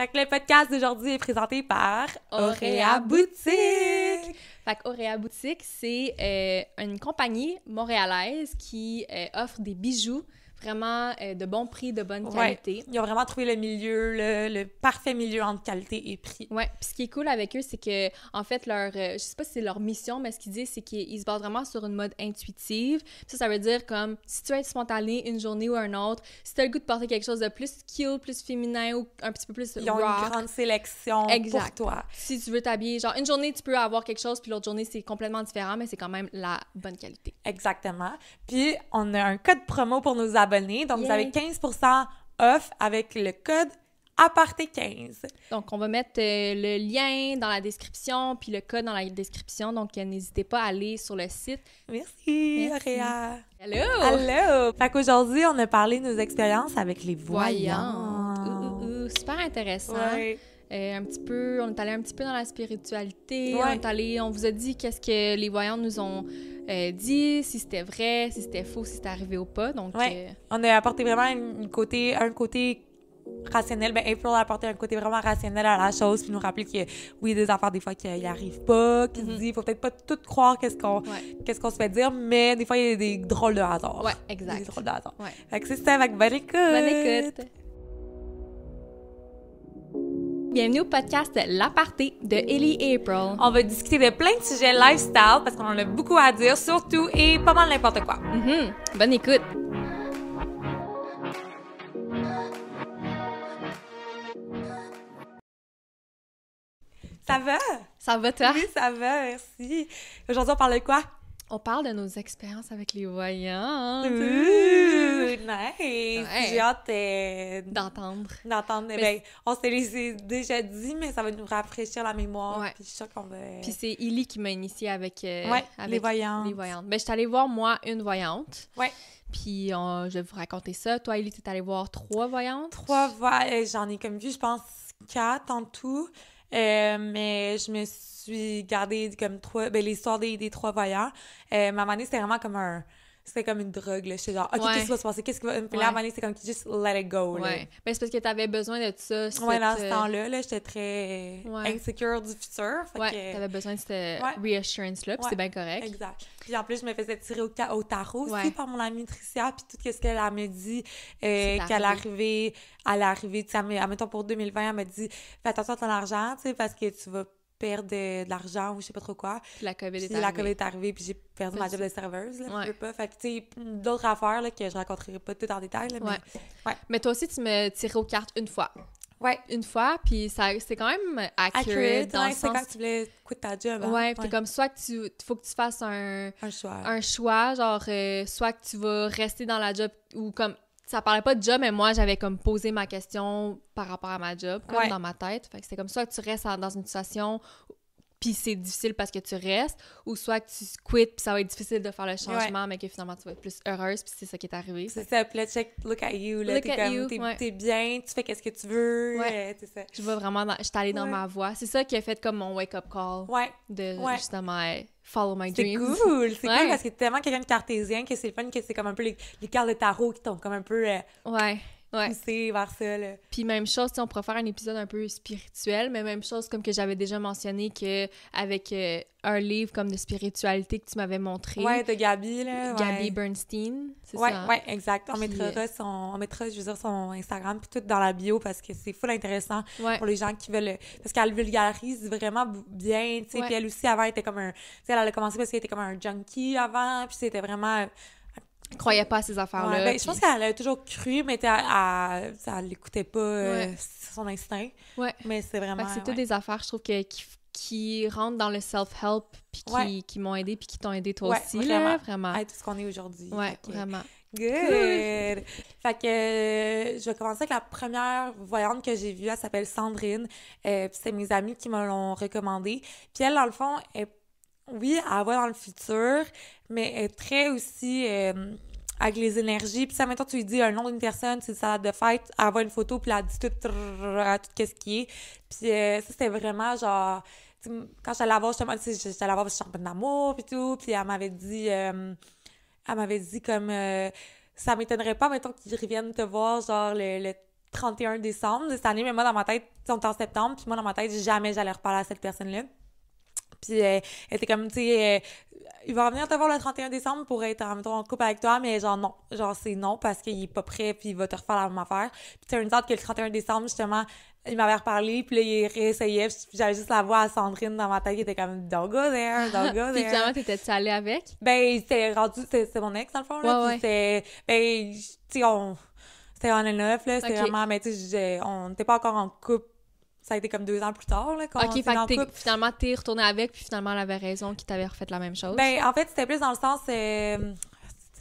Fait que le podcast d'aujourd'hui est présenté par Auréa Boutique. Fait qu'Auréa Boutique, c'est une compagnie montréalaise qui offre des bijoux vraiment de bon prix, de bonne qualité. Ils ont vraiment trouvé le milieu, le parfait milieu entre qualité et prix. Ouais, puis ce qui est cool avec eux, c'est que en fait, je sais pas si c'est leur mission, mais ce qu'ils disent, c'est qu'ils se basent vraiment sur une mode intuitive. Puis ça veut dire comme, si tu veux être spontané une journée ou un autre, si tu as le goût de porter quelque chose de plus cute, plus féminin ou un petit peu plus Ils ont rock, une grande sélection pour toi. Si tu veux t'habiller, genre une journée, tu peux avoir quelque chose, puis l'autre journée, c'est complètement différent, mais c'est quand même la bonne qualité. Exactement. Puis, on a un code promo pour nos abonnés. Donc, vous avez 15% off avec le code APARTÉ15. Donc, on va mettre le lien dans la description, puis le code dans la description. Donc, n'hésitez pas à aller sur le site. Merci. Auréa. Hello! Allô! Fait qu'aujourd'hui, on a parlé de nos expériences avec les voyants. Super intéressant. Ouais. On est allé un petit peu dans la spiritualité. Ouais. On vous a dit qu'est-ce que les voyants nous ont dit, si c'était vrai, si c'était faux, si c'était arrivé ou pas. Donc, on a apporté vraiment un côté rationnel. Ben, April a apporté un côté vraiment rationnel à la chose, puis nous rappeler que oui, des affaires des fois qui arrivent pas, qui se dit, il faut peut-être pas tout croire qu'est-ce qu'on se fait dire, mais des fois il y a des drôles de hasard. Ouais, exact. Des drôles de hasard. Ouais. Fait que c'est ça, avec bonne écoute. Bonne écoute. Bienvenue au podcast L'Aparté de Ellie et April. On va discuter de plein de sujets lifestyle parce qu'on en a beaucoup à dire, surtout et pas mal n'importe quoi. Bonne écoute. Ça va? Ça va, toi? Oui, ça va, merci. Aujourd'hui, on parle de quoi? On parle de nos expériences avec les voyants. Nice! Ouais. J'ai hâte d'entendre. Ben, on se les a déjà dit, mais ça va nous rafraîchir la mémoire. Ouais. Puis je suis sûre qu'on va... Puis c'est Ellie qui m'a initiée avec les voyantes. Ben, je suis allée voir, moi, une voyante. Ouais. Puis je vais vous raconter ça. Toi, Ellie, t'es allée voir 3 voyantes? 3 voyantes. J'en ai comme vu, je pense, 4 en tout. Mais je me suis gardée comme 3... Ben, l'histoire des 3 voyants. Ma manée, c'était vraiment comme c'était comme une drogue, là. J'étais genre, OK, qu'est-ce qui va se passer? Qu'est-ce qui va... Puis là, à un moment donné, c'était comme, just let it go, là. Ouais. Ben, c'est parce que t'avais besoin de ça. Ouais, dans ce temps-là, j'étais très insécure du futur. T'avais besoin de cette reassurance-là, puis c'est bien correct. Exact. Puis en plus, je me faisais tirer au tarot aussi par mon amie Tricia, puis tout ce qu'elle me dit, qu'elle allait arriver, tu sais, admettons pour 2020, elle m'a dit, fais attention à ton argent, tu sais, parce que tu vas perdre de l'argent ou je sais pas trop quoi. Puis la COVID est arrivée, puis j'ai perdu ma job de serveuse, là, je veux pas. Fait que, tu sais, d'autres affaires, là, que je raconterai pas tout en détail, là, mais... Mais toi aussi, tu me tirais aux cartes une fois. Ouais. Une fois, puis c'est quand même accurate dans le sens... c'est quand tu voulais quitter ta job. Hein? Ouais, puis comme soit que faut que tu fasses un choix, genre, soit que tu vas rester dans la job, ou comme... Ça parlait pas de job, mais moi, j'avais comme posé ma question par rapport à ma job, comme dans ma tête. Fait que c'était comme soit que tu restes dans une situation, puis c'est difficile parce que tu restes, ou soit que tu quittes, puis ça va être difficile de faire le changement, mais que finalement, tu vas être plus heureuse, puis c'est ça qui est arrivé. C'est ça, puis là, look at you, là, t'es bien, tu fais qu'est-ce que tu veux, c'est ça. Je vais vraiment, j'étais allée dans ma voie. C'est ça qui a fait comme mon wake-up call, de justement... follow my dreams. C'est cool parce que t'es tellement quelqu'un de cartésien que c'est le fun que c'est comme un peu les cartes de tarot qui t'ont comme un peu poussé vers ça, là. Puis même chose, on pourrait faire un épisode un peu spirituel, mais même chose comme que j'avais déjà mentionné qu'avec un livre comme de spiritualité que tu m'avais montré. Ouais, de Gabi, là. Gabi Bernstein, c'est ça? Ouais, exact. On mettra, je veux dire, son Instagram puis tout dans la bio parce que c'est full intéressant pour les gens qui veulent... Parce qu'elle vulgarise vraiment bien, tu sais. Puis elle aussi, avant, elle était comme un... Tu sais, elle a commencé parce qu'elle était comme un junkie avant, puis c'était vraiment... Elle croyait pas à ces affaires-là. Ben, je pense qu'elle a toujours cru, mais elle l'écoutait pas son instinct. Ouais. Mais c'est vraiment... c'est toutes des affaires, je trouve, qui rentrent dans le self-help puis qui m'ont aidé puis qui t'ont aidé toi aussi, vraiment. Tout ce qu'on est aujourd'hui. Ouais, vraiment. Good! Fait que je vais commencer avec la première voyante que j'ai vue. Elle s'appelle Sandrine. Puis c'est mes amis qui me l'ont recommandée. Puis elle, dans le fond, elle voit dans le futur, mais elle est très aussi... avec les énergies, puis ça, maintenant tu lui dis un nom d'une personne, c'est sa date de fête, elle voit une photo, puis elle dit tout qu'est-ce qui est. Puis ça, c'était vraiment genre... Quand j'allais la voir, justement, j'allais la voir parce que je suis championne d'amour, puis tout, puis elle m'avait dit comme... ça m'étonnerait pas, mettons, qu'ils reviennent te voir, genre, le 31 décembre de cette année, mais moi, dans ma tête, on était en septembre, puis moi, dans ma tête, jamais j'allais reparler à cette personne-là. Puis elle était comme, tu sais, il va revenir te voir le 31 décembre pour être en couple avec toi, mais genre non. Genre c'est non parce qu'il est pas prêt puis il va te refaire la même affaire. Puis tu sais, une sorte que le 31 décembre, justement, il m'avait reparlé puis là, il réessayait puis j'avais juste la voix à Sandrine dans ma tête qui était comme « Don't go there, don't go there ». Puis finalement, t'étais-tu allée avec? Ben, c'était rendu, c'était mon ex dans le fond, là. Puis c'était, ben, tu sais, c'était on and off, là. C'était vraiment, mais tu sais, on n'était pas encore en couple. Ça a été comme 2 ans plus tard, là, quand on était en couple. Finalement, t'es retournée avec, puis finalement, elle avait raison qu'il t'avait refait la même chose. Ben, en fait, c'était plus dans le sens... c'est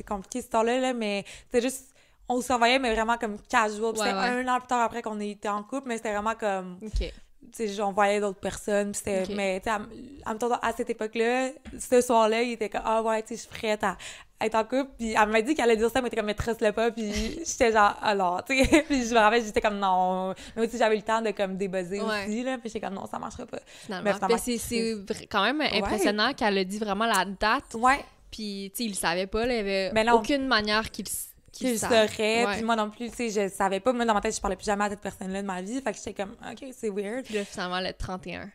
compliqué, cette histoire-là, là, mais c'était juste... On se surveillait, mais vraiment comme casual. Puis c'était 1 an plus tard après qu'on était en couple, mais c'était vraiment comme... OK. Tu sais, on voyait d'autres personnes, puis c'était... Mais, tu sais, à cette époque-là, ce soir-là, il était comme « Ah ouais, tu sais, je suis prête à être en couple. » Puis elle m'a dit qu'elle allait dire ça, mais t'es comme « Mais trust-le pas. » Puis j'étais genre « Alors, tu sais. » Puis je me rappelle, j'étais comme « Non. » Mais aussi, j'avais eu le temps de comme débuzzer aussi, là. Puis j'étais comme « Non, ça marchera pas. » Finalement. Mais c'est quand même impressionnant qu'elle a dit vraiment la date. Ouais. Puis, tu sais, il le savait pas, là. Il y avait aucune manière qu'il saurait, puis moi non plus, tu sais, je savais pas. Moi, dans ma tête, je parlais plus jamais à cette personne-là de ma vie, fait que j'étais comme, OK, c'est weird. Puis là, finalement, le 31.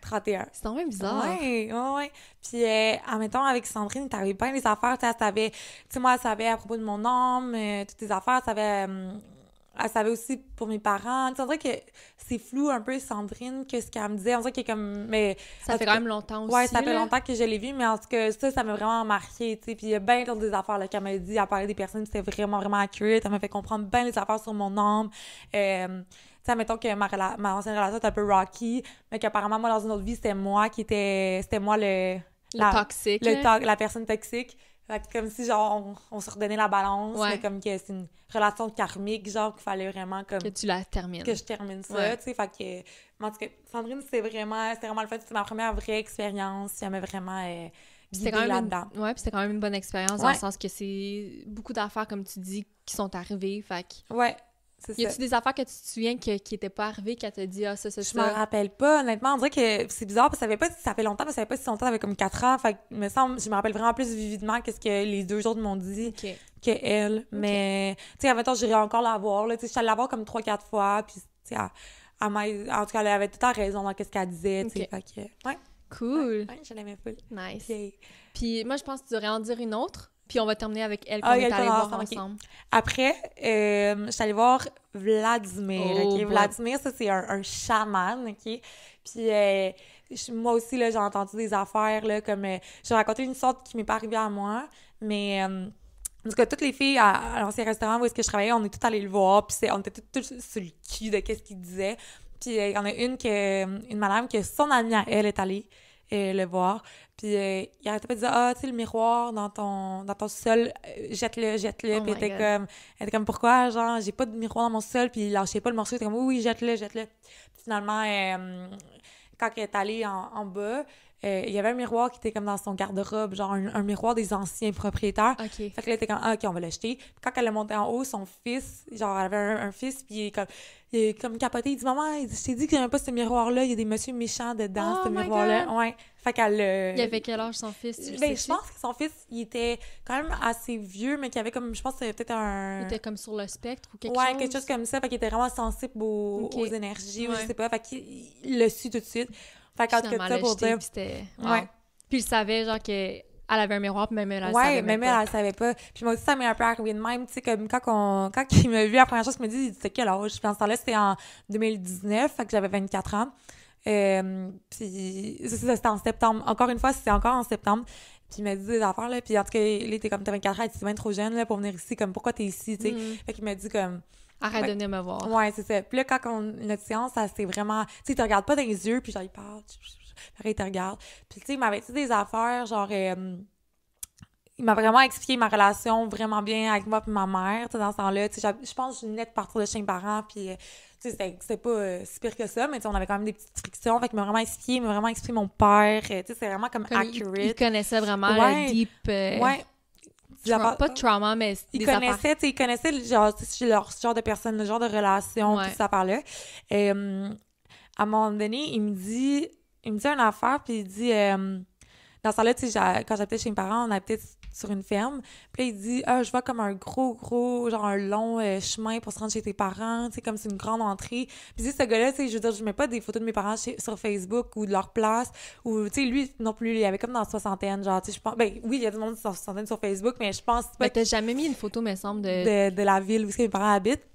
C'est quand même bizarre. Ouais. Puis, admettons, avec Sandrine, t'avais plein des affaires, tu sais, elle savait, tu sais, moi, elle savait à propos de mon âme, toutes les affaires, elle savait aussi pour mes parents. Tu sais, on dirait que c'est flou un peu, Sandrine, que ce qu'elle me disait. On dirait qu'il y a comme... Mais, ça fait quand même longtemps aussi. Ouais, ça fait longtemps que je l'ai vu, mais en tout cas, ça m'a vraiment marqué, tu sais. Puis il y a bien d'autres affaires là, qu'elle m'a dit. Elle parlait des personnes, c'était vraiment, vraiment accurate. Elle m'a fait comprendre bien les affaires sur mon âme. Tu sais, mettons que ma ancienne relation était un peu rocky, mais qu'apparemment, moi, dans une autre vie, c'était moi le toxique. La personne toxique. Fait que comme si, genre, on se redonnait la balance, mais comme que c'est une relation karmique, genre, qu'il fallait vraiment comme... Que tu la termines. Que je termine ça, tu sais, fait que... En tout cas, Sandrine, c'était vraiment le fun. C'était ma première vraie expérience. Elle m'a vraiment guidée là-dedans. Ouais, puis c'était quand même une bonne expérience, dans le sens que c'est beaucoup d'affaires, comme tu dis, qui sont arrivées, fait que... Ouais. Y a-tu des affaires que tu te souviens qui étaient pas arrivées, qu'elle t'a dit « Ah, ça, Je m'en rappelle pas, honnêtement. On dirait que c'est bizarre, parce que ça fait longtemps, mais ça fait pas si longtemps, ça fait comme 4 ans. Fait que, je me rappelle vraiment plus vividement qu'est-ce que les 2 autres m'ont dit que elle. Mais, tu sais, en même temps, j'irais encore la voir, là. Tu sais, je suis allée la voir comme 3-4 fois, puis, tu sais, en tout cas, elle avait tout le temps raison dans qu'est-ce qu'elle disait, tu sais. Fait que, ouais. Cool. Ouais, je l'aimais full. Nice. Okay. Puis moi, je pense que tu devrais en dire une autre. Puis on va terminer avec elle qu'on est allé voir ensemble. Après, je suis allée voir Vladimir, OK? Vladimir, ça, c'est un chaman, OK? Puis moi aussi, là, j'ai entendu des affaires, là, comme... j'ai raconté une sorte qui m'est pas arrivée à moi, mais... en tout cas, toutes les filles à l'ancien restaurant où est-ce que je travaillais, on est toutes allées le voir, puis on était toutes sur le cul de qu'est-ce qu'il disait. Puis il y en a une madame que son amie à elle est allée le voir. Puis il arrêtait pas de dire « Ah, tu sais, le miroir dans ton sol, jette-le. Oh » Puis elle était comme « Pourquoi? Genre, j'ai pas de miroir dans mon sol. » Puis il lâchait pas le morceau. Il était comme « Oui, jette-le. » Puis finalement, quand elle est allée en bas, il y avait un miroir qui était comme dans son garde-robe, genre un miroir des anciens propriétaires. Okay. Fait que là, elle était comme « Ah, OK, on va l'acheter. » Puis quand elle est montée en haut, son fils, genre, elle avait un fils, puis il est comme capoté. Il dit « Maman, je t'ai dit qu'il n'y avait pas ce miroir-là. Il y a des messieurs méchants dedans, ce miroir-là. » Ouais. Fait qu'elle... Il avait quel âge, son fils? Je pense que son fils, il était quand même assez vieux, mais qu'il avait comme... Je pense que c'était peut-être un... Il était comme sur le spectre ou quelque chose? Ouais, quelque chose comme ça. Fait qu'il était vraiment sensible aux énergies, ou je sais pas. Fait qu'il l'a su tout de suite. Fait qu'en tout cas, ça pour dire... Ouais. Puis il savait, genre, qu'elle avait un miroir, puis même elle, savait même elle savait pas. Puis moi aussi, ça m'est un peu arrivé de même, tu sais, comme quand il m'a vu, la première chose qu'il m'a dit, il dit « C'était quel âge? » Puis en ce temps-là, c'était en 2019, fait que j'avais 24 ans. Puis c'était en septembre. Encore une fois, c'était encore en septembre. Puis il m'a dit des affaires, là. Puis en tout cas, il était comme « T'as 24 ans, t'es bien trop jeune, là, pour venir ici. Comme, pourquoi t'es ici, tu sais? » Fait qu'il m'a dit comme... Arrête de venir me voir. Ouais, c'est ça. Puis là, quand notre séance, ça c'est vraiment... Tu sais, il te regarde pas dans les yeux, puis genre, il parle... Après, il te regarde. Puis, tu sais, il m'avait dit des affaires, genre... il m'a vraiment expliqué ma relation vraiment bien avec moi et ma mère, tu sais, dans ce temps-là. Tu sais, je pense que je venais de partir de chez mes parents, puis... tu sais, c'était pas si pire que ça, mais tu sais, on avait quand même des petites frictions. Fait qu'il m'a vraiment expliqué mon père. Tu sais, c'est vraiment comme accurate. Il connaissait vraiment le deep... Ouais. Pas de trauma, mais il connaissait le genre de personne, le genre de relation, tout ça par là. À un moment donné, il me dit une affaire, puis il dit dans ce temps-là, tu sais, quand j'habitais chez mes parents, on habitait sur une ferme. Puis là, il dit, je vois comme un gros, genre un long chemin pour se rendre chez tes parents, tu sais, comme c'est une grande entrée. Puis ce gars-là, tu sais, je veux dire, je mets pas des photos de mes parents sur Facebook ou de leur place, ou, tu sais, lui non plus, il avait comme dans la soixantaine, genre, tu sais, je pense, ben oui, il y a du monde dans la soixantaine sur Facebook, mais je pense pas. Mais t'as jamais mis une photo, me semble, de la ville où mes parents habitent.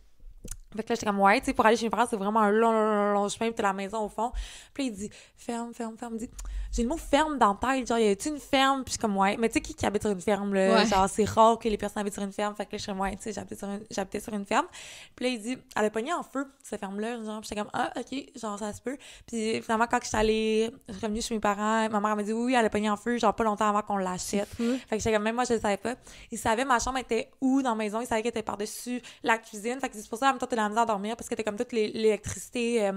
Fait que là, j'étais comme, ouais, tu sais, pour aller chez mes parents, c'est vraiment un long chemin, puis t'as la maison au fond. Puis là, il dit, ferme. Il dit, j'ai le mot ferme dans la tête, genre, y a-tu une ferme? Puis je suis comme, ouais. Mais tu sais, qui habite sur une ferme, là? Ouais. Genre, c'est rare que les personnes habitent sur une ferme. Fait que là, je suis comme, ouais, tu sais, j'habitais sur une ferme. Puis là, il dit, elle a pogné en feu, cette ferme-là, genre. Puis j'étais comme, ok, genre, ça se peut. Puis finalement, quand je suis revenue chez mes parents, ma mère m'a dit, oui, elle a pogné en feu, genre, pas longtemps avant qu'on l'achète. Fait que j'étais comme, même moi, je le savais pas. Il savait ma chambre était où dans la maison, il savait qu'elle était par-dessus la cuisine. Fait que c'est pour ça, en même temps, t'as la misère à dormir, parce que t'as comme toute l'électricité,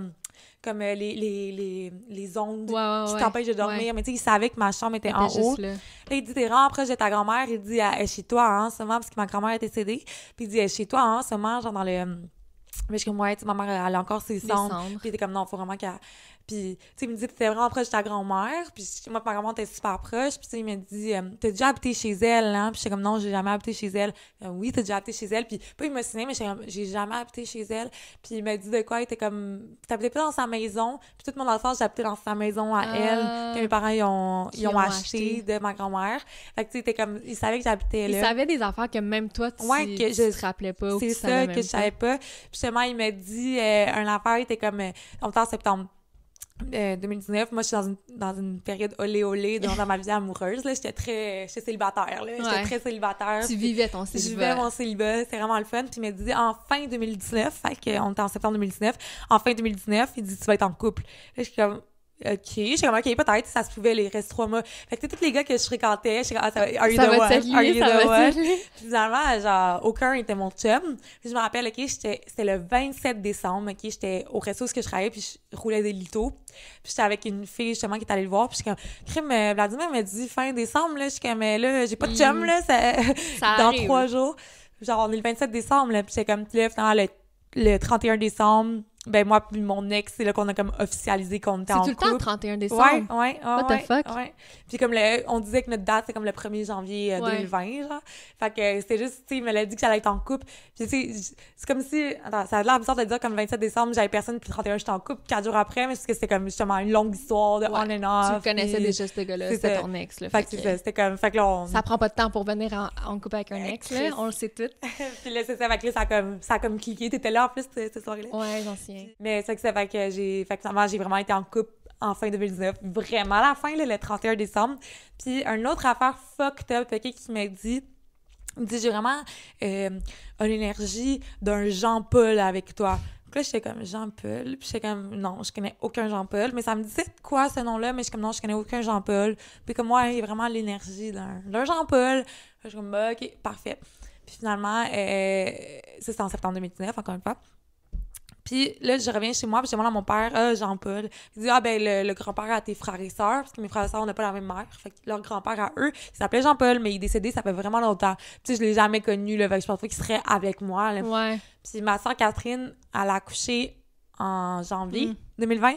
comme les ondes qui t'empêchent de dormir. Ouais. Mais tu sais, il savait que ma chambre était en haut. Là, il dit, t'es vraiment proche de ta grand-mère. Il dit, elle est chez toi en ce moment, parce que ma grand-mère est décédée. Puis il dit, elle est chez toi en ce moment, genre dans le... Mais je suis comme, ouais, tu sais, ma mère, elle a encore ses cendres. Puis il était comme, non, faut vraiment qu'elle... Puis, tu sais, il me dit, t'étais vraiment proche de ta grand-mère. Puis moi, ma grand-mère était super proche. Puis, tu sais, il me dit, t'as déjà habité chez elle, hein? Puis j'étais comme, non, j'ai jamais habité chez elle. Oui, t'as déjà habité chez elle. Puis, pas il m'a signé, mais j'étais comme, j'ai jamais habité chez elle. Puis, il m'a dit de quoi? Il était comme, t'habitais pas dans sa maison. Puis, toute mon enfance, j'ai habité dans sa maison à elle. Que mes parents, ils ont acheté de ma grand-mère. Fait que, tu sais, il était comme, il savait que j'habitais là. Il savait des affaires que même toi, tu te rappelais pas. C'est ça que je savais pas. Puis, justement, il m'a dit, un affaire, il était comme, on était en septembre. 2019, moi je suis dans une période olé dans ma vie amoureuse là, j'étais célibataire là, j'étais très célibataire. Tu vivais ton célibat. Je vivais mon célibat, c'était vraiment le fun. Puis il m'a dit en fin 2019, fait qu'on était en septembre 2019, en fin 2019, il dit tu vas être en couple. Là, je suis comme OK, je suis comme OK, peut-être, ça se pouvait, les restes 3 mois. Fait que tous les gars que je fréquentais, je suis comme, are you the one? Puis finalement, genre, aucun était mon chum. Puis je me rappelle, OK, c'était le 27 décembre, OK, j'étais au resto où je travaillais, puis je roulais des litos. Puis j'étais avec une fille, justement, qui est allée le voir, puis je suis comme, crime, Vladimir m'a dit fin décembre, là, je suis comme, là, j'ai pas de chum, là, ça dans arrive. 3 jours. Genre, on est le 27 décembre, là, puis j'étais comme, là, finalement, le 31 décembre, ben moi puis mon ex, c'est là qu'on a comme officialisé qu'on était en couple. C'est tout le temps le 31 décembre? Ouais. What the fuck? Ouais. Puis comme on disait que notre date, c'est comme le 1er janvier 2020, genre. Fait que c'était juste, tu sais, il me l'a dit que j'allais être en couple. Puis tu sais, c'est comme si... Attends, ça a l'air bizarre de dire comme le 27 décembre, j'avais personne, puis le 31, j'étais en couple. 4 jours après, mais parce que c'était comme justement une longue histoire de on and off. Tu connaissais déjà ce gars-là, c'était ton ex, là. Fait que c'est ça, c'était comme... Fait que là, ça prend pas de temps pour venir en couple avec un ex, là, on le sait tout. Puis là, c'est ça, fait que là, ça a comme cliqué. T'étais là, en plus, cette soirée-là. Ouais, j'en souviens. Mais c'est que ça fait que finalement, j'ai vraiment été en couple en fin 2019. Vraiment à la fin, là, le 31 décembre. Puis, une autre affaire fucked up, OK, qui m'a dit... Il me dit, j'ai vraiment une énergie d'un Jean-Paul avec toi. Donc là, j'étais comme Jean-Paul. Puis j'étais comme, non, je connais aucun Jean-Paul. Mais ça me disait quoi, ce nom-là? Mais je suis comme, non, je connais aucun Jean-Paul. Puis comme moi, il y a vraiment l'énergie d'un Jean-Paul. Je suis comme, OK, parfait. Puis finalement, c'était en septembre 2019, encore une fois. Puis là, je reviens chez moi, puis je demande à mon père, Jean-Paul. Il dit, ben le grand-père à tes frères et sœurs, parce que mes frères et sœurs, on n'a pas la même mère. Fait que leur grand-père à eux, il s'appelait Jean-Paul, mais il est décédé, ça fait vraiment longtemps. Puis tu sais, je l'ai jamais connu, là, fait que je pense pas qu'il serait avec moi, là. Ouais. Puis ma sœur Catherine, elle a accouché en janvier 2020.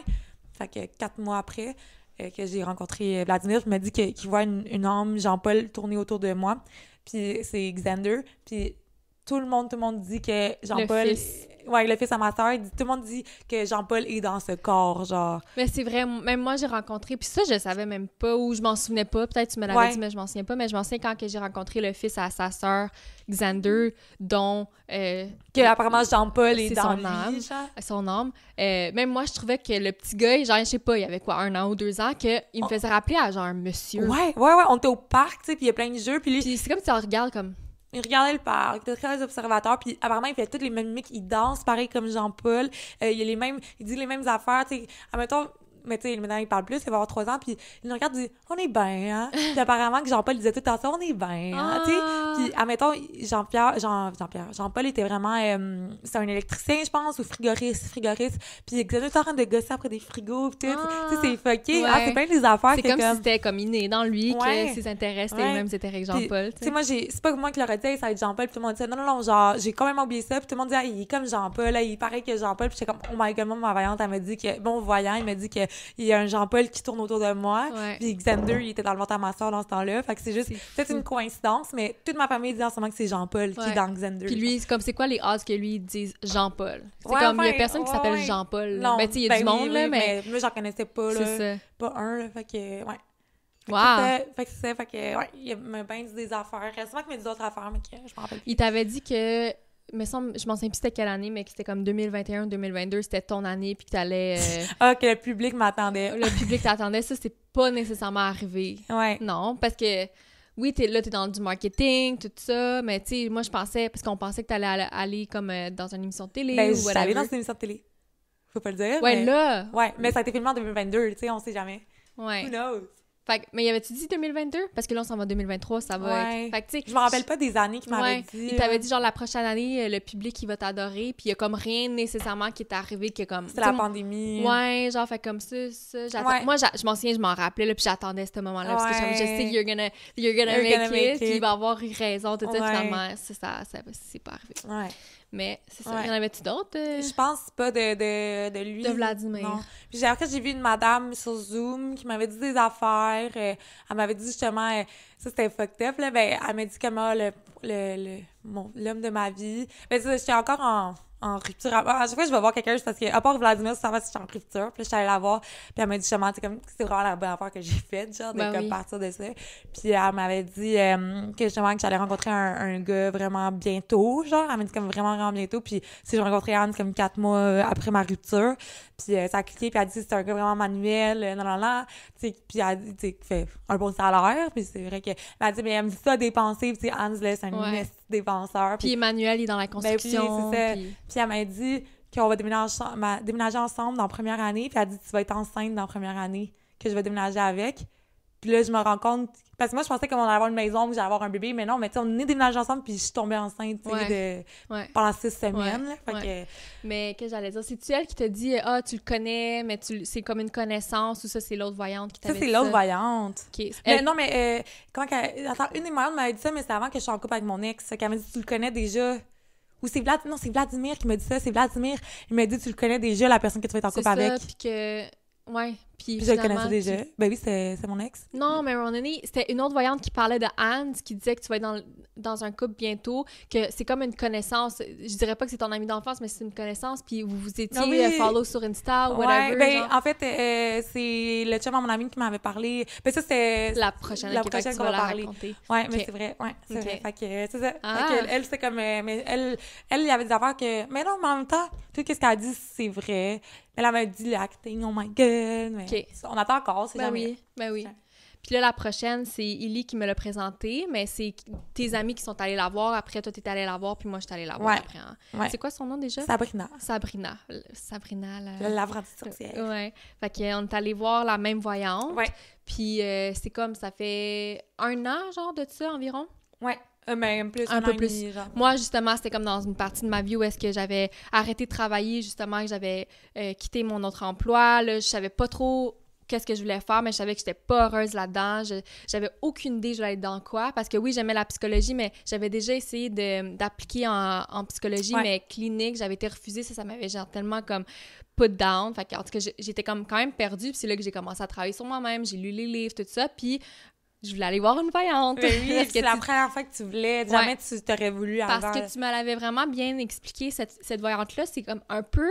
Fait que 4 mois après que j'ai rencontré Vladimir, il m'a dit qu'il voit une âme Jean-Paul tourner autour de moi. Puis c'est Xander. Puis tout le monde dit que Jean-Paul... Ouais, le fils à ma sœur, tout le monde dit que Jean-Paul est dans ce corps, genre. Mais c'est vrai, même moi, j'ai rencontré, puis ça, je savais même pas, ou je m'en souvenais pas, peut-être tu me l'avais dit, mais je m'en souviens pas, mais je m'en souviens quand que j'ai rencontré le fils à sa sœur, Xander, dont... que apparemment Jean-Paul est dans son âme, lui, genre. son âme. Même moi, je trouvais que le petit gars, genre, je sais pas, il avait quoi, 1 an ou 2 ans, qu'il me faisait rappeler à genre un monsieur. Ouais, on était au parc, tu sais, puis il y a plein de jeux, puis c'est comme si tu le regardes comme... Il regardait le parc, il était très observateur, puis apparemment, il fait toutes les mêmes mimiques, il danse pareil comme Jean-Paul, il dit les mêmes affaires, tu sais, admettons, mais tu sais, maintenant, il parle plus, il va avoir 3 ans, puis il nous regarde et dit « On est bien, hein? » Puis apparemment que Jean-Paul disait tout le temps ça, « On est bien, hein? » Tu sais, puis admettons, Jean-Paul était vraiment, c'est un électricien, je pense, ou frigoriste, puis il était tout en train de gosser après des frigos, puis tout, tu sais, c'est fucké, c'est plein des affaires. C'est comme si c'était comme inné dans lui, que ses intérêts, c'était les mêmes intérêts que Jean-Paul, tu sais. Moi, c'est pas moi qui l'aurais dit, ça va être Jean-Paul, puis tout le monde disait « Non, genre, j'ai quand même oublié ça », puis tout le monde dit « Il est comme Jean-Paul, là, il paraît que Jean-Paul », puis j'étais comme « Oh my God, moi, ma voyante, elle m'a dit que, bon voyant, il m'a dit que il y a un Jean-Paul qui tourne autour de moi, Ouais. puis Xander, il était dans le ventre à ma soeur dans ce temps-là. Fait que c'est juste peut-être une coïncidence, mais toute ma famille dit en ce moment que c'est Jean-Paul qui est dans Xander. Puis lui, c'est quoi les odds que lui dise Jean-Paul? C'est Ouais, comme, il y a enfin, personne qui s'appelle Jean-Paul. Non, Ben, tu sais, il y a du monde, là, mais... moi, j'en connaissais pas, là. C'est ça. Pas un, là, fait que, ouais. Wow! Fait que c'est ça, fait que, ouais, il m'a bien dit des affaires. Récemment qu'il m'a dit d'autres affaires, mais que je m'en rappelle plus. Il t'avait dit que... me semble, je m'en souviens plus c'était quelle année, mais que c'était comme 2021 2022, c'était ton année, puis que t'allais... Ah, que le public m'attendait. Le public t'attendait, ça, c'est pas nécessairement arrivé. Ouais. Non, parce que... Oui, t'es dans du marketing, tout ça, mais tu sais, moi, je pensais... Parce qu'on pensait que t'allais aller comme dans une émission de télé Ben, ou j'étais whatever. allée dans une émission de télé. Faut pas le dire, Ouais, mais... là! Ouais, mais ça a été filmé en 2022, tu sais, on sait jamais. Ouais. Who knows? Fait que, mais y avait-tu dit 2022? Parce que là, on s'en va en 2023, ça va être... Fait que, tu sais... Je me rappelle pas des années qu'il m'avait dit. Il t'avait dit, genre, la prochaine année, le public, il va t'adorer, puis il y a comme rien nécessairement qui est arrivé qui est comme... C'était la pandémie. Ouais, genre, fait comme ça, j'attends... Ouais. Moi, je m'en souviens, je m'en rappelais, là, puis j'attendais ce moment-là, parce que je sais que you're gonna You're make it, puis il va avoir eu raison, tout ça, finalement, ça c'est pas arrivé. Ouais. Mais, c'est ça. Y en avait-tu d'autres? Je pense pas de lui. De Vladimir. Non. Puis après, j'ai vu une madame sur Zoom qui m'avait dit des affaires. Elle m'avait dit justement, ça c'était fucked up, là. Ben, elle m'a dit comment l'homme de ma vie. Ben, ça, j'étais encore en rupture. À chaque fois que je vais voir quelqu'un, c'est parce que, à part Vladimir, ça va, je suis en rupture. Puis là, je suis allée la voir. Puis elle m'a dit justement, comme, c'est vraiment la bonne affaire que j'ai faite, genre, de comme partir de ça. Puis elle m'avait dit que justement, que j'allais rencontrer un gars vraiment bientôt, genre. Elle m'a dit comme vraiment bientôt. Puis si j'ai rencontré Anne comme 4 mois après ma rupture. Puis ça a cliqué. Puis elle a dit c'est un gars vraiment manuel, tu sais. Puis elle a dit, tu sais, fait un bon salaire. Puis c'est vrai que. Elle a dit, mais elle me dit ça à dépenser. Puis Anne se laisse un dépenseur. Puis Emmanuel, il est dans la construction. Ben, puis elle m'a dit qu'on va déménager ensemble dans la première année. Puis elle a dit, tu vas être enceinte dans la première année que je vais déménager avec. Puis là, je me rends compte... Parce que moi, je pensais qu'on allait avoir une maison, que j'allais avoir un bébé. Mais non, mais tu sais, on est déménagé ensemble, puis je suis tombée enceinte, tu sais, pendant 6 semaines. Là, fait que... Mais qu'est-ce que j'allais dire? C'est-tu elle qui t'a dit « Ah, tu le connais, mais c'est comme une connaissance » ou ça, c'est l'autre voyante qui t'avait dit ça? Ça, c'est l'autre voyante. Okay. Mais non, mais attends, une des voyantes m'avait dit ça, mais c'est avant que je sois en couple avec mon ex. Qu'elle m'a dit « Tu le connais déjà ». Ou c'est Vladimir qui m'a dit ça. C'est Vladimir. Il m'a dit « Tu le connais déjà, la personne que tu vas être en couple avec. » Puis que... Ouais. Puis je le connaissais déjà. Ben oui, c'est mon ex. Non, mais Ronnie, c'était une autre voyante qui parlait de Anne, qui disait que tu vas être dans un couple bientôt, que c'est comme une connaissance. Je dirais pas que c'est ton ami d'enfance, mais c'est une connaissance, puis vous étiez follow sur Insta ou whatever. Ben, genre. en fait, c'est le chum à mon ami qui m'avait parlé. Ben ça, c'est... La prochaine qu'on va parler. Ouais, mais c'est vrai. Ouais, c'est vrai. Fait que c'est ça. Fait elle, c'est comme... mais elle, il y avait des affaires que... Mais non, mais en même temps, tout ce qu'elle a dit, c'est vrai. Elle m'a dit l'acting, oh my god. Mais on attend encore, c'est jamais. Ben oui. Puis là, la prochaine, c'est Illy qui me l'a présenté, mais c'est tes amis qui sont allés la voir. Après, toi, t'es allée la voir, puis moi, je suis allée la voir après. Hein. Ouais. C'est quoi son nom déjà? Sabrina. L'apprentie sorcière. Ouais. Fait qu'on est allé voir la même voyante. Ouais. Puis c'est comme, ça fait 1 an, genre, de ça, environ? Ouais. Mais un peu plus. Genre. Moi, justement, c'était comme dans une partie de ma vie où est-ce que j'avais arrêté de travailler, justement, que j'avais quitté mon autre emploi. Là, je savais pas trop qu'est-ce que je voulais faire, mais je savais que j'étais pas heureuse là-dedans. J'avais aucune idée je voulais être dans quoi. Parce que oui, j'aimais la psychologie, mais j'avais déjà essayé d'appliquer en psychologie, mais clinique. J'avais été refusée. Ça m'avait genre tellement comme put down. Fait que, en tout cas, j'étais comme quand même perdue. Puis c'est là que j'ai commencé à travailler sur moi-même. J'ai lu les livres, tout ça. Puis je voulais aller voir une voyante. Oui, c'est la première fois que tu voulais. Jamais tu t'aurais voulu avant. Parce que tu me l'avais vraiment bien expliqué, cette voyante-là. C'est comme un peu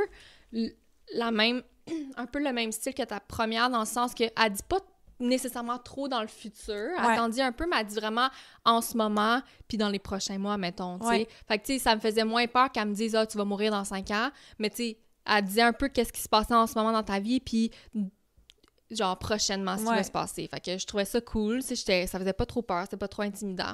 un peu le même style que ta première, dans le sens qu'elle dit pas nécessairement trop dans le futur. Elle t'en dit un peu, mais elle dit vraiment en ce moment, puis dans les prochains mois, mettons, tu sais. Fait que, tu sais, ça me faisait moins peur qu'elle me dise « Ah, tu vas mourir dans 5 ans », mais tu sais, elle disait un peu qu'est-ce qui se passait en ce moment dans ta vie, puis genre prochainement ce qui va se passer. Fait que je trouvais ça cool, tu sais, ça faisait pas trop peur, c'était pas trop intimidant.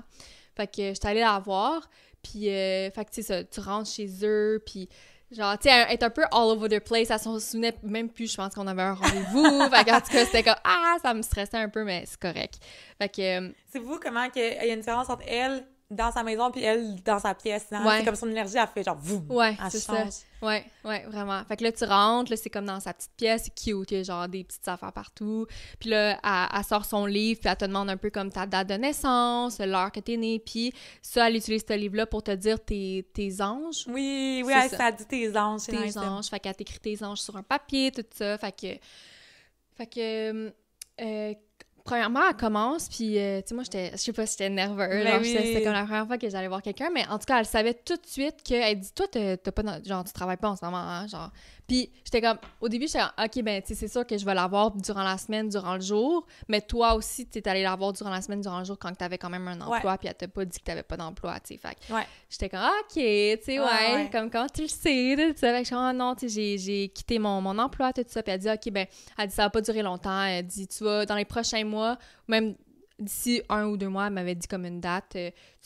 Fait que j'étais allée la voir, puis fait que tu sais, tu rentres chez eux, puis genre, tu sais, elle est un peu all over the place, elle se souvenait même plus, je pense qu'on avait un rendez-vous. Fait qu'en tout cas, c'était comme, ça me stressait un peu, mais c'est correct. Fait que... C'est vous comment qu'il y a une différence entre elle dans sa maison puis elle dans sa pièce. C'est comme son énergie, elle fait genre, vous, c'est ça. Ouais, vraiment. Fait que là, tu rentres, là, c'est comme dans sa petite pièce, c'est cute, il y a genre des petites affaires partout. Puis là, elle sort son livre, puis elle te demande un peu comme ta date de naissance, l'heure que t'es née, puis ça, elle utilise ce livre-là pour te dire tes anges. Oui, ça dit tes anges. Tes anges, fait qu'elle t'écrit tes anges sur un papier, tout ça, fait que... Fait que, premièrement, elle commence, puis, tu sais, moi, je sais pas si j'étais nerveuse. Genre, c'était comme la première fois que j'allais voir quelqu'un, mais en tout cas, elle savait tout de suite qu'elle dit, toi, t'as pas, genre, tu travailles pas en ce moment, hein, genre. Puis, j'étais comme, au début, j'étais comme, OK, ben, tu sais, c'est sûr que je vais la voir durant la semaine, durant le jour, mais toi aussi, tu es allé la voir durant la semaine, durant le jour, quand t'avais quand même un emploi, puis elle t'a pas dit que t'avais pas d'emploi, tu sais. Fait que j'étais comme, OK, tu sais, ouais, comme, comment tu le sais, tout ça. Fait que je suis comme, oh non, tu sais, j'ai quitté mon emploi, tout ça. Puis elle dit, OK, ben, elle dit, ça va pas durer longtemps. Elle dit, tu vas, dans les prochains mois, même d'ici 1 ou 2 mois, elle m'avait dit comme une date,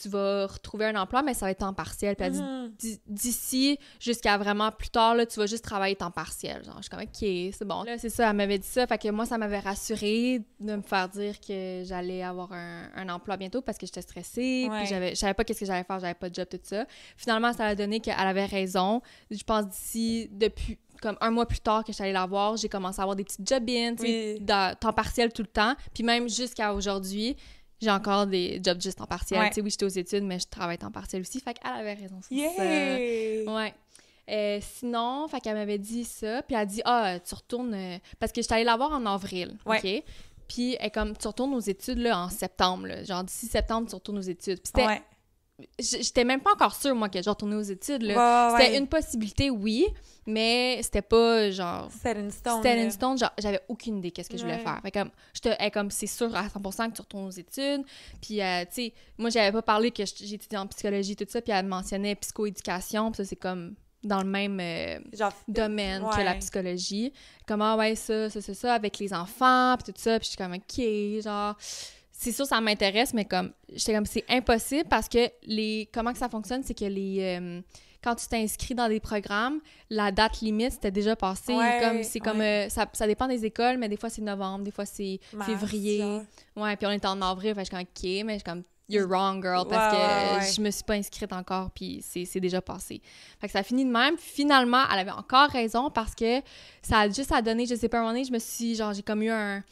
tu vas retrouver un emploi, mais ça va être temps partiel. Puis elle dit, d'ici jusqu'à vraiment plus tard, là, tu vas juste travailler temps partiel. Genre, je suis comme, OK, c'est bon. Là, c'est ça, elle m'avait dit ça. Fait que moi, ça m'avait rassurée de me faire dire que j'allais avoir un emploi bientôt parce que j'étais stressée. Puis je savais pas qu'est-ce que j'allais faire, j'avais pas de job, tout ça. Finalement, ça a donné qu'elle avait raison. Je pense depuis comme 1 mois plus tard que je suis allée la voir, j'ai commencé à avoir des petites job-ins, tu sais, temps partiel tout le temps. Puis même jusqu'à aujourd'hui, j'ai encore des jobs juste temps partiel. Tu sais, oui, j'étais aux études, mais je travaille temps partiel aussi. Fait qu'elle avait raison sur ça. Ouais. Sinon, fait qu'elle m'avait dit ça. Puis elle a dit, tu retournes... parce que j'étais allée la voir en avril, OK? Puis elle est comme, tu retournes aux études, là, en septembre, là. Genre, d'ici septembre, tu retournes aux études. Puis c'était... J'étais même pas encore sûre, moi, que je retournais aux études, là. C'était une possibilité, oui, mais c'était pas, genre... C'était une stone, genre, j'avais aucune idée qu'est-ce que je voulais faire. Fait comme, c'est sûr à 100% que tu retournes aux études. Puis, tu sais, moi, j'avais pas parlé que j'étudiais en psychologie, tout ça, puis elle mentionnait psychoéducation, puis ça, c'est comme dans le même domaine que la psychologie. Comme, ça, avec les enfants, puis tout ça, puis je suis comme, OK, genre... C'est sûr, ça m'intéresse, mais comme, j'étais comme, c'est impossible parce que comment que ça fonctionne, c'est que quand tu t'inscris dans des programmes, la date limite, c'était déjà passé. Ça dépend des écoles, mais des fois, c'est novembre, des fois, c'est février. Genre. Ouais, puis on est en avril, fait que je suis comme, OK, mais je suis comme, you're wrong, girl, parce que je me suis pas inscrite encore, puis c'est déjà passé. Fait que ça finit de même. Puis finalement, elle avait encore raison parce que ça a juste à donner, je sais pas, à un moment donné, j'ai comme eu un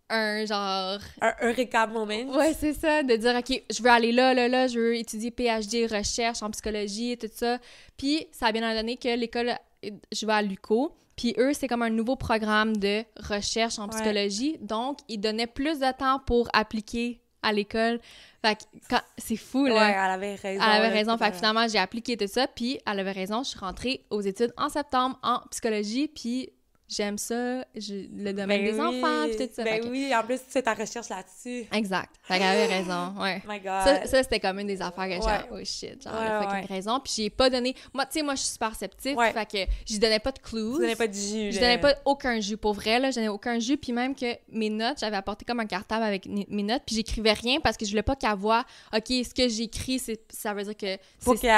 Eureka moment. Ouais, c'est ça, de dire, OK, je veux aller là, je veux étudier PhD, recherche en psychologie et tout ça. Puis, ça a bien donné que l'école, je vais à l'UQO, puis eux, c'est comme un nouveau programme de recherche en psychologie. Donc, ils donnaient plus de temps pour appliquer à l'école. Fait que, c'est fou, là. Ouais, elle avait raison. Elle avait raison. Fait que finalement, j'ai appliqué tout ça, puis elle avait raison. Je suis rentrée aux études en septembre en psychologie, puis... J'aime ça, le domaine des enfants, puis tout ça. En plus, tu fais ta recherche là-dessus. Exact. Fait qu'elle avait raison, ouais. My God. Ça c'était comme une des affaires que j'ai oh shit, genre, elle a fucking raison. Puis j'ai pas donné... Moi, tu sais, moi, je suis super sceptique, fait que je donnais pas de clues. Tu donnais pas de jus, Je donnais pas aucun jus, pour vrai, là. Je donnais aucun jus, puis même que mes notes, j'avais apporté comme un cartable avec mes notes, puis j'écrivais rien parce que je voulais pas qu'elle voie, OK, ce que j'écris, ça veut dire que... Faut qu'elle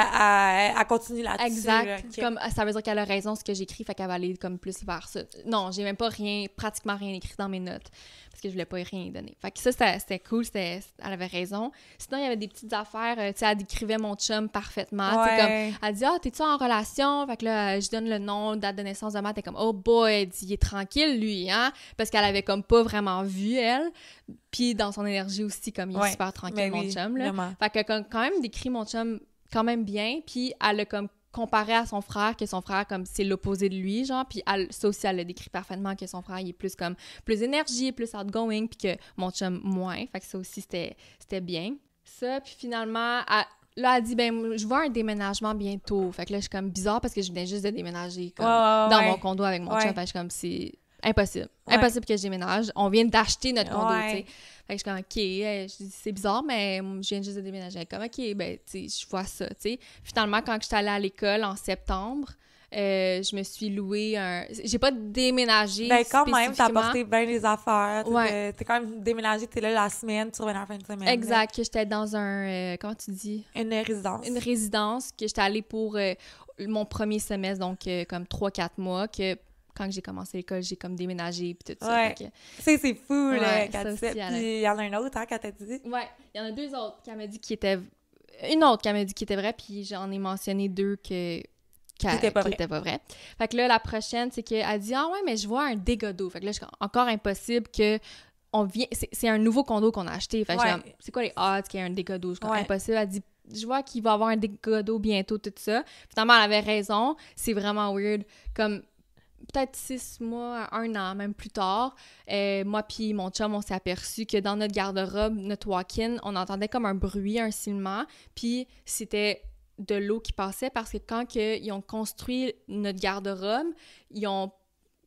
continue là-dessus. Exact. Okay. Comme, ça veut dire qu'elle a raison, ce que j'écris, fait qu'elle va aller comme plus vers ça. Non, j'ai même pas pratiquement rien écrit dans mes notes parce que je voulais pas rien y donner. Fait que ça, c'était cool, elle avait raison. Sinon, il y avait des petites affaires, tu sais, elle décrivait mon chum parfaitement. Tu sais, comme, elle dit, t'es-tu en relation? Fait que là, je donne le nom, date de naissance de Matt, t'es comme, oh boy, elle dit, il est tranquille, lui, hein? Parce qu'elle avait comme pas vraiment vu, elle. Puis dans son énergie aussi, comme, il est super tranquille, mon chum, là. Vraiment. Fait qu'elle a quand même décrit mon chum quand même bien, puis elle a comme comparé à son frère, que son frère, comme, c'est l'opposé de lui, genre, puis ça aussi, elle l'a décrit parfaitement, que son frère, il est plus, comme, plus énergie, plus outgoing, puis que mon chum, moins, fait que ça aussi, c'était bien. Ça, puis finalement, là, elle dit, je vois un déménagement bientôt, fait que là, je suis comme bizarre, parce que je venais juste de déménager, comme, dans mon condo avec mon chum, fait que je suis comme, c'est impossible que je déménage, on vient d'acheter notre condo, tu sais. Fait que je suis comme, OK, c'est bizarre, mais je viens juste de déménager. Comme, OK, tu sais, je vois ça, tu sais. Finalement, quand je suis allée à l'école en septembre, je me suis louée j'ai pas déménagé quand même, t'as apporté bien les affaires. T'es quand même déménagé, t'es là la semaine, tu reviens en fin de semaine. Exact, que j'étais dans comment tu dis? Une résidence. Une résidence, que j'étais allée pour mon premier semestre, donc comme 3-4 mois, que... Quand j'ai commencé l'école, j'ai comme déménagé puis tout ça. Ouais. C'est fou, là, quand tu sais. Puis il y en a un autre, hein, quand t'as dit. Ouais, il y en a 2 autres qui m'a dit qui étaient... Une autre qui m'a dit qui était vraie, puis j'en ai mentionné 2 qui étaient pas vraies. Fait que là, la prochaine, c'est qu'elle dit « Ah ouais, mais je vois un dégât d'eau. » Fait que là, c'est encore impossible que... C'est un nouveau condo qu'on a acheté. Fait que c'est quoi les odds qu'il y ait un dégât d'eau? C'est impossible. Elle dit « Je vois qu'il va y avoir un dégât d'eau bientôt, tout ça. » Finalement, elle avait raison. C'est vraiment weird. Comme... peut-être 6 mois, 1 an, même plus tard, moi puis mon chum, on s'est aperçu que dans notre garde-robe, notre walk-in, on entendait comme un bruit, un sifflement, puis c'était de l'eau qui passait parce que quand ils ont construit notre garde-robe, ils ont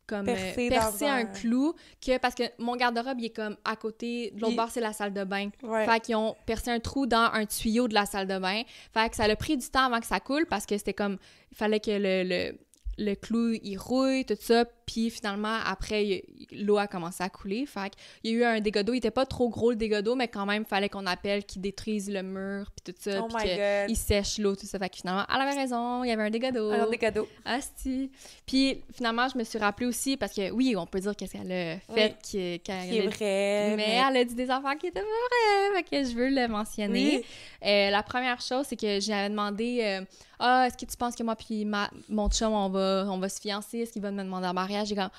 comme percé un clou parce que mon garde-robe il est comme à côté de l'autre bord, c'est la salle de bain. Fait qu'ils ont percé un trou dans un tuyau de la salle de bain. Fait que ça a pris du temps avant que ça coule parce que c'était comme il fallait que le clou, il rouille, tout ça, puis finalement, après, l'eau a commencé à couler, fait qu'il y a eu un dégât d'eau, il était pas trop gros le dégât d'eau, mais quand même, il fallait qu'on appelle qu'ils détruisent le mur, puis tout ça, puis qu'ils sèchent l'eau, tout ça, fait que finalement, elle avait raison, il y avait un dégât d'eau. Un dégât d'eau. Asti. Puis finalement, je me suis rappelée aussi, parce que oui, on peut dire qu'est-ce qu'elle a fait, qui est vrai, mais elle a dit des affaires qui étaient pas vraies, fait que je veux le mentionner. Oui. La première chose, c'est que j'avais demandé... est-ce que tu penses que moi puis mon chum, on va se fiancer? Est-ce qu'il va me demander en mariage? J'ai comme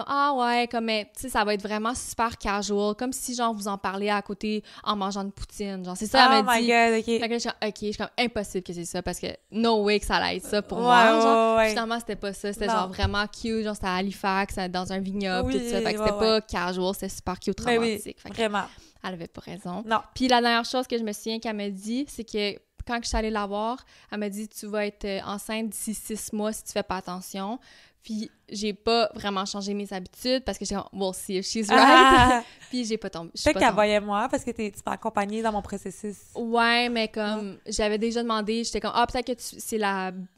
ah ouais, comme, mais tu sais, ça va être vraiment super casual, comme si, genre, vous en parlez à côté en mangeant une poutine. Genre, c'est ça, elle m'a dit. Oh my God, OK. Fait que je suis comme, impossible que c'est ça, parce que no way que ça allait être ça pour moi. Genre, finalement, c'était pas ça. C'était genre vraiment cute, genre, c'était à Halifax, dans un vignoble, tout ça. Fait que c'était pas casual, c'était super cute, romantique. Oui, vraiment. Elle avait pas raison. Non. Puis la dernière chose que je me souviens qu'elle m'a dit, c'est que quand je suis allée la voir, elle m'a dit « Tu vas être enceinte d'ici 6 mois si tu fais pas attention. » Puis j'ai pas vraiment changé mes habitudes parce que j'étais comme « We'll see if she's right. » Puis j'ai pas tombé. Peut-être qu'elle voyait moi parce que tu m'as accompagnée dans mon processus. Ouais, mais comme j'avais déjà demandé, j'étais comme « Ah, peut-être que c'est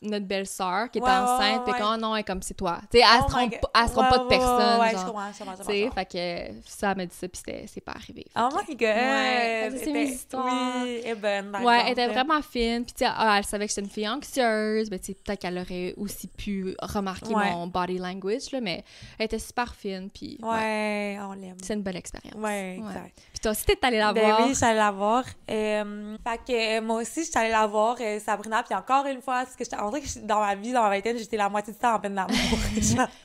notre belle-sœur qui est enceinte. » Puis comme « Oh non, elle, comme c'est toi. » Tu sais, elle se trompe pas de personne. Ouais, je comprends. Tu sais, fait que ça m'a dit ça puis c'est pas arrivé. Oh my God! Ouais, c'est mes histoires. Oui, elle est bonne. Ouais, elle était vraiment fine. Puis tu sais, elle savait que j'étais une fille anxieuse. Ben tu sais, peut-être qu'elle aurait aussi pu remarquer mon body language, là, mais elle était super fine. Puis on l'aime. C'est une belle expérience. Ouais, exact. Puis toi aussi, t'es allée la voir. Oui, je suis allée la voir. Fait que moi aussi, je suis allée la voir, Sabrina. Puis encore une fois, parce que on dirait que dans ma vie, dans ma vingtaine, j'étais la moitié du temps en peine d'amour.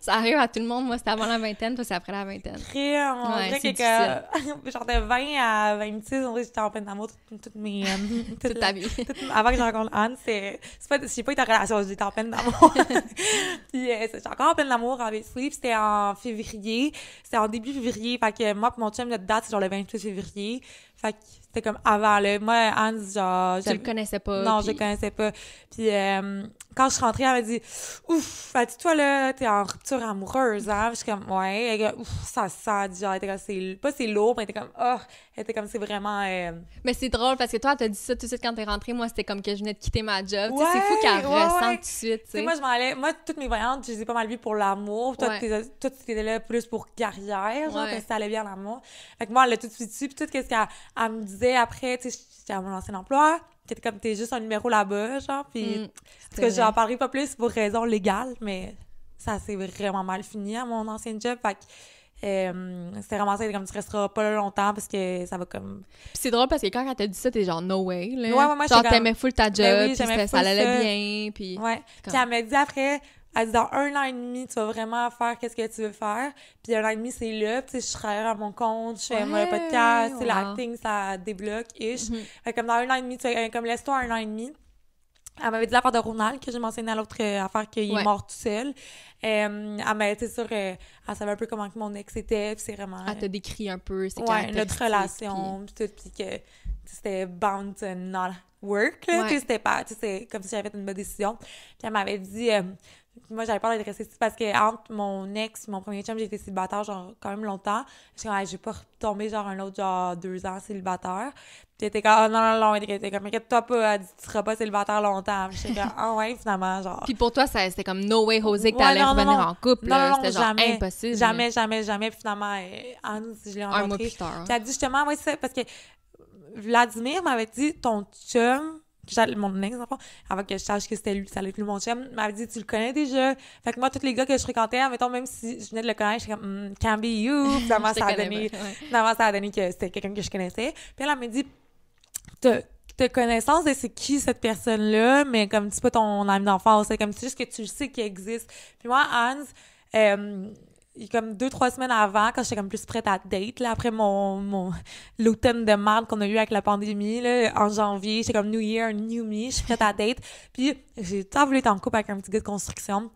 Ça arrive à tout le monde. Moi, c'était avant la vingtaine, puis c'est après la vingtaine. On dirait que genre de 20 à 26, on dirait que j'étais en peine d'amour toute ta vie. Avant que je rencontre Anne, je sais pas été en relation, j'étais en peine d'amour. Puis j'étais encore en peine d'amour en Vessie, puis c'était en février. C'était en début février, fait que moi et mon chum, notre date, c'est genre le 28 février. Fait que c'était comme avant, là. Moi, Anne, genre... Tu le connaissais pas? Non, je le connaissais pas. Puis quand je suis rentrée, elle m'a dit « Ouf, toi, là, t'es en rupture amoureuse, hein? » Je suis comme « Ouais. » Elle dit « Ouf, ça sent. » Genre, elle était comme, c'est lourd, mais elle était comme « Oh! » Elle était comme, c'est vraiment... Mais c'est drôle, parce que toi, t'as dit ça tout de suite quand t'es rentrée. Moi, c'était comme que je venais de quitter ma job. Ouais, c'est fou qu'elle ressent tout de suite, tu sais. Moi, je m'en allais... Moi, toutes mes voyantes, je les ai pas mal vues pour l'amour. Toi, t'étais là plus pour carrière, genre, parce que ça allait bien l'amour. Fait que moi, elle l'a tout de suite su. Puis tout ce qu'elle me disait après, tu sais, j'étais à mon ancien emploi, t'étais comme, t'es juste un numéro là-bas, genre, puis parce que j'en parlerai pas plus pour raison légale, mais ça s'est vraiment mal fini à mon ancien job, fait que c'était vraiment ça, comme tu resteras pas là longtemps parce que ça va comme... Puis c'est drôle parce que quand elle t'a dit ça, t'es genre no way, là. Ouais, moi, genre t'aimais full ta job, ben oui, puis ça allait bien, puis... Ouais, puis elle m'a dit après... Elle dit, dans 1 an et demi, tu vas vraiment faire qu'est-ce que tu veux faire. Puis 1 an et demi, c'est là. Puis je travaille à mon compte, je fais mon podcast, l'acting, ça débloque, ish. Fait comme dans 1 an et demi, tu fais comme laisse-toi 1 an et demi. Elle m'avait dit l'affaire de Ronald, que j'ai mentionné à l'autre affaire, qu'il est mort tout seul. Elle m'a été sûre, elle savait un peu comment que mon ex était, puis c'est vraiment... Elle t'a décrit un peu ses caractéristiques. Ouais, notre relation, puis tout, puis que c'était bound to not work, là. Puis c'était pas... C'est comme si j'avais fait une bonne décision. Puis elle m'avait dit... moi, j'avais peur d'être restée parce que entre mon ex et mon premier chum, j'ai été célibataire, genre, quand même longtemps. J'étais comme, je vais pas retomber, genre, un autre, genre, 2 ans célibataire. Puis elle était comme, non, elle était comme, inquiète-toi pas, elle dit, tu seras pas célibataire longtemps. Puis j'étais comme, ouais, finalement, genre. Puis pour toi, c'était comme, no way, José, que t'allais revenir en couple, là. C'était genre impossible. Jamais. Puis finalement, Anne, je l'ai rencontrée. 1 mois plus tard. Puis elle a dit, justement, ouais, c'est ça, parce que Vladimir m'avait dit, ton chum, mon ex, avant que je sache que c'était lui, ça allait être lui mon chum, m'avait dit, tu le connais déjà. Fait que moi, tous les gars que je fréquentais, mettons, même si je venais de le connaître, j'étais comme, can be you. Finalement, ça a donné que c'était quelqu'un que je connaissais. Puis elle m'a dit, t'as connaissance de c'est qui cette personne-là, mais comme c'est pas ton ami d'enfance, c'est comme c'est juste que tu le sais qu'il existe. Puis moi, Hans, comme 2-3 semaines avant, quand j'étais comme plus prête à date, là, après l'automne de merde qu'on a eu avec la pandémie, là, en janvier, j'étais comme New Year, New Me, je suis prête à date. Puis j'ai tant voulu être en couple avec un petit gars de construction.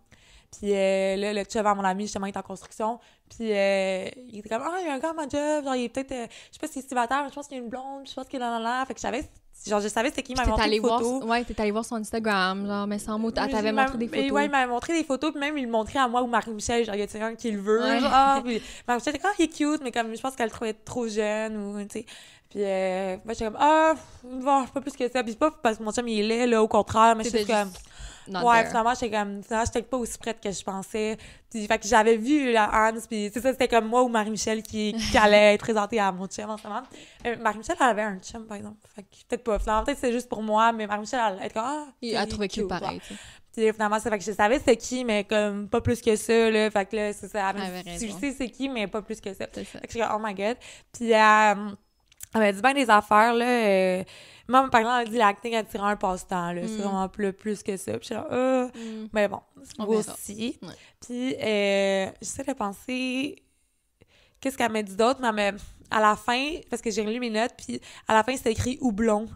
Puis là, le chum à mon ami, justement, il est en construction. Puis il était comme, ah, il y a un gars à ma job, genre, il est peut-être, je sais pas s'il est célibataire, mais je pense qu'il y a une blonde, je pense qu'il est là. Fait que je savais c'était qui, il m'avait montré des photos. Ouais, t'es allé voir son Instagram, genre, mais sans mots, t'avais montré des photos. Ouais, il m'avait montré des photos, puis même, il le montrait à moi ou Marie-Michel, genre, il y a quelqu'un qui le veut, genre, puis Marie-Michel était comme, ah, il est cute, mais comme, je pense qu'elle le trouvait trop jeune, ou, tu sais. Puis moi, j'étais comme, ah, bon, pas plus que ça. Puis c'est pas parce que mon chum, il est laid, là, au contraire, mais c'est comme... Ouais, finalement, j'étais pas aussi prête que je pensais. Puis, fait que j'avais vu la Hans, puis c'est ça, c'était comme moi ou Marie-Michel qui allait être présentée à mon chum en ce moment. Marie-Michel, elle avait un chum, par exemple. Fait que peut-être pas. Finalement, peut-être c'est juste pour moi, mais Marie-Michel, elle était comme, ah, elle trouvait cute pareil, tu sais. Puis finalement, c'est fait que je savais c'était qui, mais comme pas plus que ça, là. Fait que là, c'est ça. Tu sais c'est qui, mais pas plus que ça. Fait que je suis comme, oh my god. Puis elle m'a dit bien des affaires, là. Moi, par exemple, elle m'a dit l'acting attirant un passe-temps, là. C'est vraiment plus que ça. Puis je suis là, mais bon, c'est beau aussi. Ouais. Puis j'essaie de penser qu'est-ce qu'elle m'a dit d'autre, mais à la fin, parce que j'ai relu mes notes, puis à la fin, c'était écrit houblon.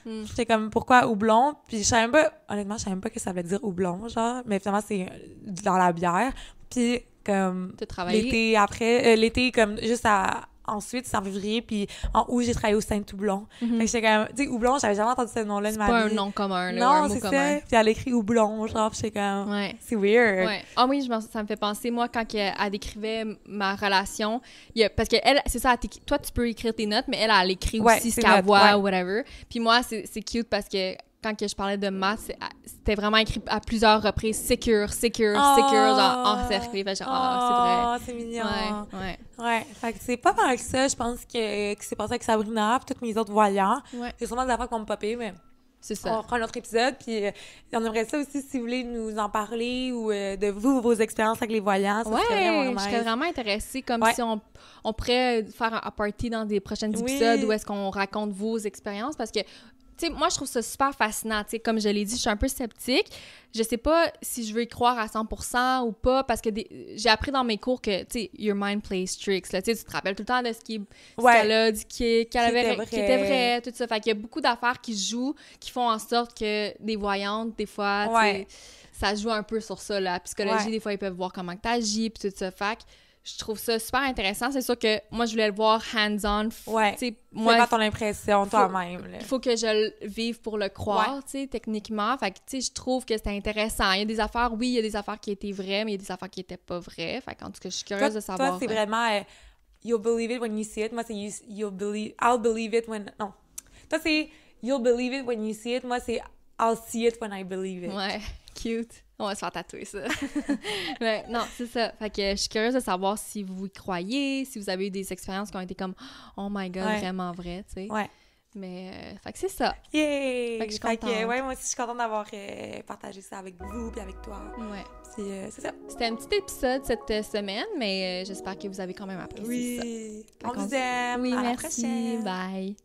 J'étais comme, pourquoi houblon? Puis je savais même pas, honnêtement, je savais même pas que ça veut dire houblon, genre. Mais finalement, c'est dans la bière. Puis comme l'été, comme juste ensuite, c'est en février, puis en août, j'ai travaillé au Saint-Houblon. Fait que j'étais comme, tu sais, houblon, j'avais jamais entendu ce nom-là de ma vie. C'est pas un nom commun, là. Non, c'est ça. Puis elle écrit houblon, genre, puis j'étais comme, c'est weird. Ouais. Ah oui, ça me fait penser, moi, quand elle décrivait ma relation, parce que elle, c'est ça, toi, tu peux écrire tes notes, mais elle écrit aussi ce qu'elle voit ou whatever. Puis moi, c'est cute parce que quand je parlais de maths, c'était vraiment écrit à plusieurs reprises « secure », genre encerclé. Fait genre, c'est mignon. Ouais. Fait que c'est pas mal que ça, je pense, que c'est passé avec Sabrina et tous mes autres voyants. Ouais. C'est sûrement des affaires qui vont me popper, mais c'est ça. On fera un autre épisode, puis on aimerait ça aussi, si vous voulez nous en parler ou de vos expériences avec les voyants. Ouais, je serais vraiment intéressée, comme si on pourrait faire un party dans des prochains épisodes où est-ce qu'on raconte vos expériences, parce que tu sais, moi, je trouve ça super fascinant. Tu sais, comme je l'ai dit, je suis un peu sceptique. Je sais pas si je veux y croire à 100% ou pas, parce que j'ai appris dans mes cours que, tu sais, your mind plays tricks. Là, tu te rappelles tout le temps de ce qu'elle a dit, qui était vrai, tout ça. Fait qu'il y a beaucoup d'affaires qui jouent, qui font en sorte que des voyantes, des fois, tu sais, ça joue un peu sur ça. La psychologie, des fois, ils peuvent voir comment tu agis, puis tout ça. Fait que je trouve ça super intéressant. C'est sûr que moi, je voulais le voir hands-on. Ouais. Moi, pas ton impression toi-même. Il faut que je le vive pour le croire, tu sais, techniquement. Fait que, tu sais, je trouve que c'était intéressant. Il y a des affaires, il y a des affaires qui étaient vraies, mais il y a des affaires qui étaient pas vraies. Fait qu'en tout cas, je suis curieuse de savoir. Toi, c'est vraiment you'll believe it when you see it. Moi, c'est I'll believe it when... Non. Toi, c'est you'll believe it when you see it. Moi, c'est I'll see it when I believe it. Ouais, cute. On va se faire tatouer, ça. Mais non, c'est ça. Fait que je suis curieuse de savoir si vous y croyez, si vous avez eu des expériences qui ont été comme « Oh my God, vraiment vraies », tu sais. Ouais. Mais, fait que c'est ça. Yay! Fait que je suis contente. Moi aussi, je suis contente d'avoir partagé ça avec vous puis avec toi. Ouais. Puis, c'est ça. C'était un petit épisode cette semaine, mais j'espère que vous avez quand même apprécié ça. On vous aime. Oui, à merci. La prochaine. Bye.